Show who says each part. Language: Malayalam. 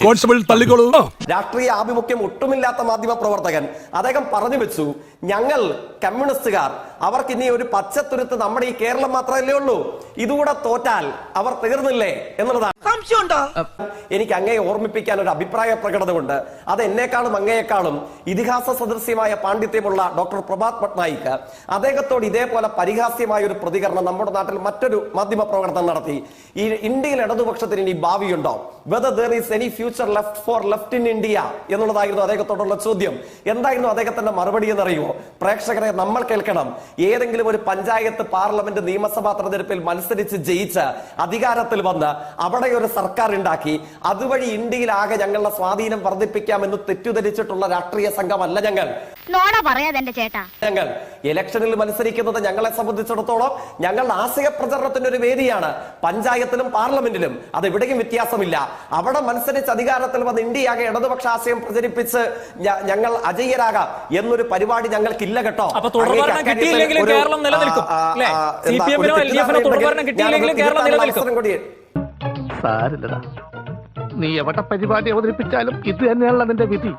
Speaker 1: കോൺസ്റ്റബിൾ തള്ളിക്കോളൂ.
Speaker 2: രാഷ്ട്രീയ ആഭിമുഖ്യം ഒട്ടുമില്ലാത്ത മാധ്യമ പ്രവർത്തകൻ അദ്ദേഹം പറഞ്ഞു വെച്ചു, ഞങ്ങൾ കമ്മ്യൂണിസ്റ്റുകാർ അവർക്ക് ഇനി ഒരു പച്ചത്തുരുത്ത് നമ്മുടെ ഈ കേരളം മാത്രമല്ലേ ഉള്ളൂ, ഇതുകൂടെ തോറ്റാൽ അവർ തീർന്നില്ലേ എന്നുള്ളതാണ്. എനിക്ക് അങ്ങയെ ഓർമ്മിപ്പിക്കാൻ ഒരു അഭിപ്രായ പ്രകടനമുണ്ട്. അത് എന്നെക്കാളും അങ്ങയെക്കാളും ഇതിഹാസ സദൃശ്യമായ പാണ്ഡിത്യമുള്ള ഡോക്ടർ പ്രഭാത് പട്നായിക് അദ്ദേഹത്തോട് ഇതേപോലെ പരിഹാസ്യമായ ഒരു പ്രതികരണം നമ്മുടെ നാട്ടിൽ മറ്റൊരു മാധ്യമ പ്രവർത്തനം നടത്തി. ഈ ഇന്ത്യയിൽ ഇടതുപക്ഷത്തിന് ഇനി ഭാവിയുണ്ടോ, whether there is any future left in India എന്നുള്ളതായിരുന്നു അദ്ദേഹത്തോടുള്ള ചോദ്യം. എന്തായിരുന്നു അദ്ദേഹത്തിന്റെ മറുപടി എന്നറിയുമോ? പ്രേക്ഷകരെ നമ്മൾ കേൾക്കണം. ഏതെങ്കിലും ഒരു പഞ്ചായത്ത്, പാർലമെന്റ്, നിയമസഭാ തെരഞ്ഞെടുപ്പിൽ മത്സരിച്ച് ജയിച്ച് അധികാരത്തിൽ വന്ന് അവിടെ ഒരു സർക്കാർ ഉണ്ടാക്കി അതുവഴി ഇന്ത്യയിലാകെ ഞങ്ങളുടെ സ്വാധീനം വർദ്ധിപ്പിക്കാമെന്ന് തെറ്റിദ്ധരിച്ചിട്ടുള്ള രാഷ്ട്രീയ സംഘമല്ല ഞങ്ങൾ. ഞങ്ങൾ ഇലക്ഷനിൽ മത്സരിക്കുന്നത് ഞങ്ങളെ സംബന്ധിച്ചിടത്തോളം ഞങ്ങളുടെ ആശയ പ്രചരണത്തിന്റെ ഒരു വേദിയാണ്. പഞ്ചായത്തിലും പാർലമെന്റിലും അതെവിടെയും വ്യത്യാസമില്ല. അവിടെ മത്സരിച്ച് അധികാരത്തിൽ വന്ന് ഇന്ത്യയാകെ ഇടതുപക്ഷ ആശയം പ്രചരിപ്പിച്ച് ഞങ്ങൾ അജയ്യരാകാം എന്നൊരു പരിപാടി ഞങ്ങൾക്കില്ല കേട്ടോ.
Speaker 3: നീ എവിടെ പരിപാടി അവതരിപ്പിച്ചാലും ഇത് തന്നെയാണല്ലോ നിന്റെ വിധി.